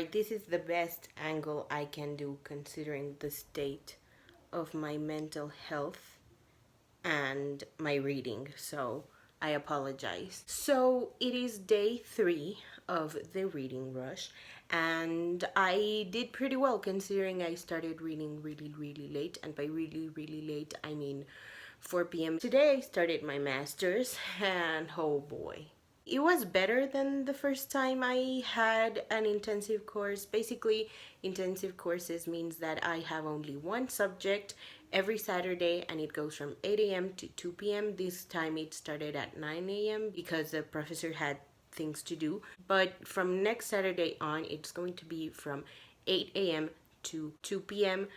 Alright, this is the best angle I can do considering the state of my mental health and my reading, so I apologize. So it is day 3 of the reading rush, and I did pretty well considering I started reading really late, and by really late I mean 4 p.m. Today I started my master's, and oh boy, it was better than the first time I had an intensive course. Basically, intensive courses means that I have only one subject every Saturday, and it goes from 8 a.m. to 2 p.m. This time it started at 9 a.m. because the professor had things to do. But from next Saturday on, it's going to be from 8 a.m. to 2 p.m.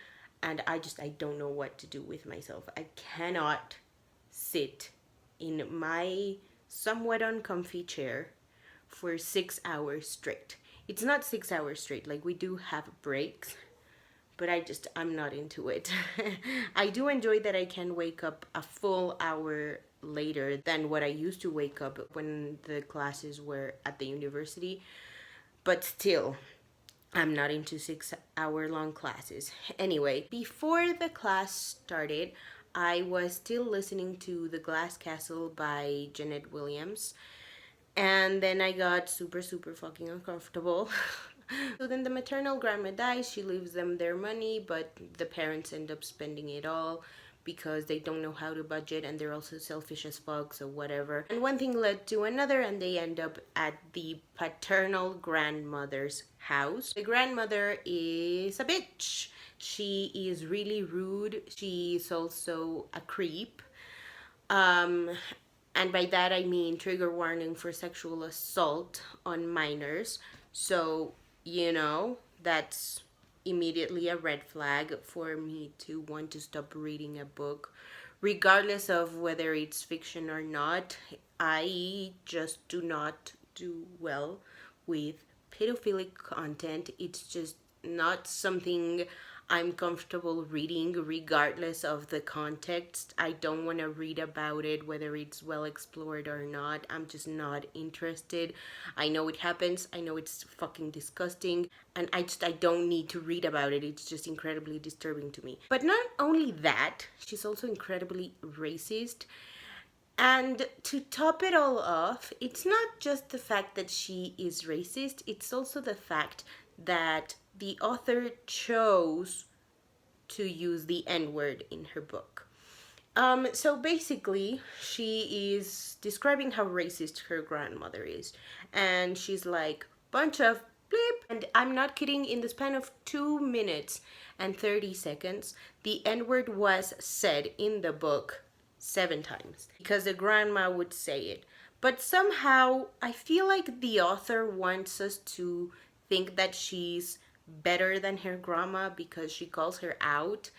And I don't know what to do with myself. I cannot sit in my somewhat uncomfy chair for 6 hours straight. It's not 6 hours straight, like we do have breaks, but I'm not into it. I do enjoy that I can wake up a full hour later than what I used to wake up when the classes were at the university, but still, I'm not into 6 hour long classes. Anyway, before the class started, I was still listening to The Glass Castle by Jeanette Williams. And then I got super fucking uncomfortable. So then the maternal grandma dies, she leaves them their money, but the parents end up spending it all because they don't know how to budget and they're also selfish as fuck, so whatever. And one thing led to another, and they end up at the paternal grandmother's house. The grandmother is a bitch. She is really rude. She's also a creep. And by that I mean trigger warning for sexual assault on minors. So, that's immediately a red flag for me to want to stop reading a book. Regardless of whether it's fiction or not, I just do not do well with pedophilic content. It's just not something I'm comfortable reading regardless of the context. I don't want to read about it, whether it's well explored or not. I'm just not interested. I know it happens. I know it's fucking disgusting. And I don't need to read about it. It's just incredibly disturbing to me. But not only that, she's also incredibly racist. And to top it all off, it's not just the fact that she is racist, it's also the fact that the author chose to use the N-word in her book. So basically, she is describing how racist her grandmother is. And she's like, bunch of bleep. And I'm not kidding, in the span of 2 minutes and 30 seconds, the N-word was said in the book 7 times. Because the grandma would say it. But somehow, I feel like the author wants us to think that she's better than her grandma because she calls her out.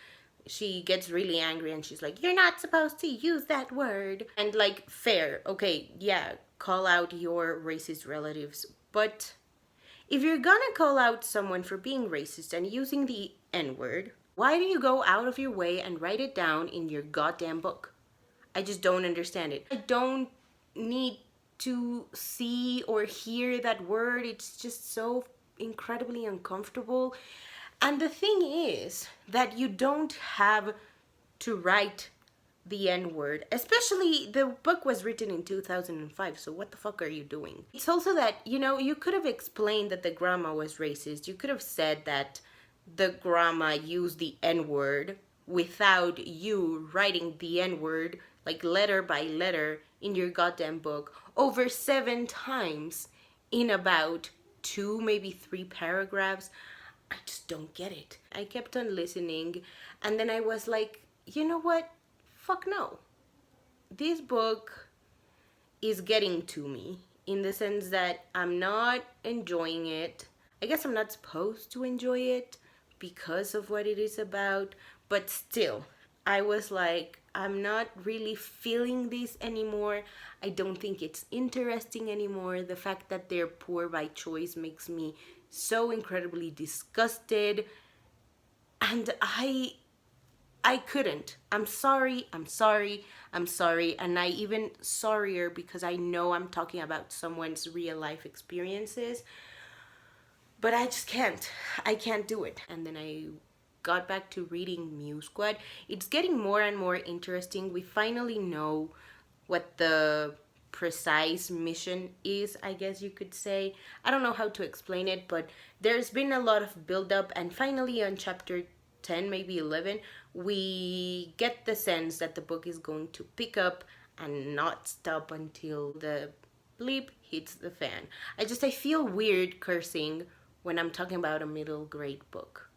She gets really angry and she's like, you're not supposed to use that word. And like, fair, okay, yeah, call out your racist relatives. But if you're gonna call out someone for being racist and using the N-word, why do you go out of your way and write it down in your goddamn book? I just don't understand it. I don't need to see or hear that word. It's just so incredibly uncomfortable. And the thing is that you don't have to write the N-word. Especially, the book was written in 2005, so what the fuck are you doing? It's also that, you could have explained that the grandma was racist. You could have said that the grandma used the N-word without you writing the N-word, like letter by letter, in your goddamn book over 7 times in about 2, maybe 3 paragraphs. I just don't get it. I kept on listening, and then I was like, you know what? Fuck no. This book is getting to me in the sense that I'm not enjoying it. I guess I'm not supposed to enjoy it because of what it is about, but still, I was like, I'm not really feeling this anymore. I don't think it's interesting anymore. The fact that they're poor by choice makes me so incredibly disgusted. And I couldn't. I'm sorry. And I even sorrier because I know I'm talking about someone's real life experiences. but I just can't. I can't do it. And then I got back to reading Mew Squad. It's getting more and more interesting. We finally know what the precise mission is, I guess you could say. I don't know how to explain it, but there's been a lot of build up, and finally on chapter 10, maybe 11, we get the sense that the book is going to pick up and not stop until the bleep hits the fan. I feel weird cursing when I'm talking about a middle grade book.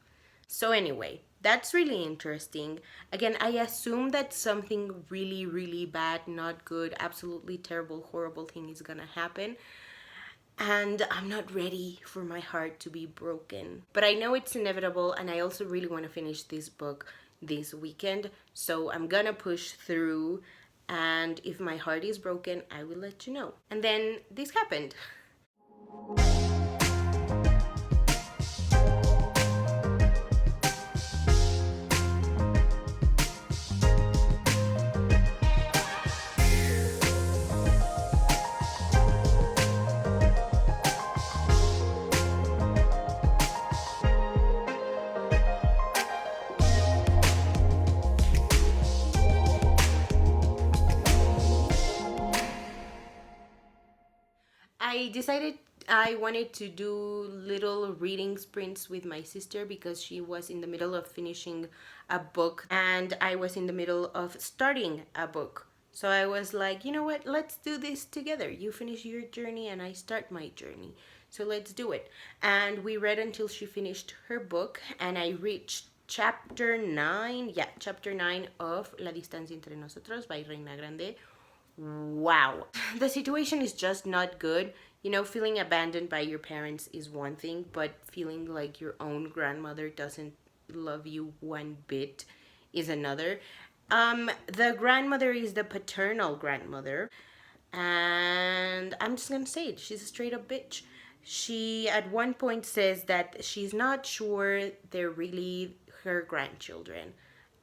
So anyway, that's really interesting. Again, I assume that something really, really bad, not good, absolutely terrible, horrible thing is gonna happen. And I'm not ready for my heart to be broken. But I know it's inevitable, and I also really want to finish this book this weekend. So I'm gonna push through, and if my heart is broken, I will let you know. And then this happened. I decided I wanted to do little reading sprints with my sister because she was in the middle of finishing a book and I was in the middle of starting a book. So I was like, you know what, let's do this together. You finish your journey and I start my journey. So let's do it. And we read until she finished her book, and I reached chapter 9. Yeah, chapter 9 of La Distancia Entre Nosotros by Reina Grande. Wow. The situation is just not good. You know, feeling abandoned by your parents is one thing, but feeling like your own grandmother doesn't love you one bit is another. The grandmother is the paternal grandmother, and I'm just gonna say it. She's a straight up bitch. She at one point says that she's not sure they're really her grandchildren,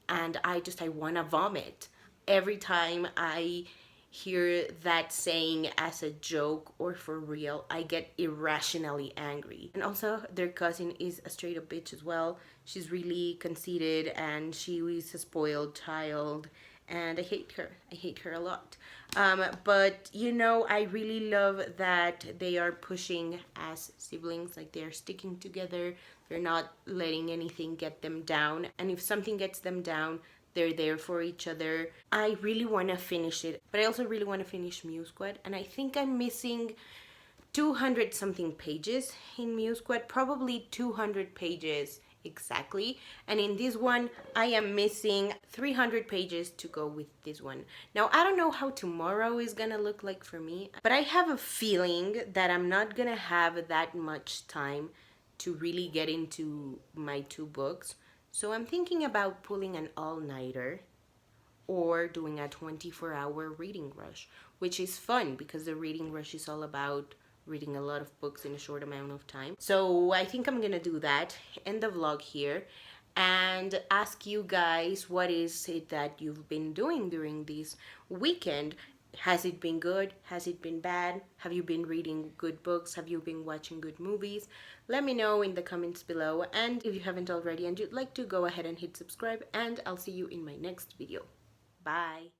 and I wanna vomit every time I hear that saying as a joke or for real. I get irrationally angry. And also, their cousin is a straight up bitch as well. She's really conceited and she is a spoiled child. And I hate her. I hate her a lot. But you know, I really love that they are pushing as siblings, like they're sticking together. They're not letting anything get them down. And if something gets them down, they're there for each other. I really want to finish it, but I also really want to finish Mew Squad. And I think I'm missing 200 something pages in Mew Squad, probably 200 pages exactly. And in this one, I am missing 300 pages to go with this one. Now, I don't know how tomorrow is gonna look like for me, but I have a feeling that I'm not gonna have that much time to really get into my two books. So I'm thinking about pulling an all-nighter or doing a 24-hour reading rush, which is fun because the reading rush is all about reading a lot of books in a short amount of time. So I think I'm gonna do that, end the vlog here, and ask you guys what is it that you've been doing during this weekend. Has it been good? Has it been bad? Have you been reading good books? Have you been watching good movies? Let me know in the comments below, and if you haven't already and you'd like to, go ahead and hit subscribe, and I'll see you in my next video. Bye!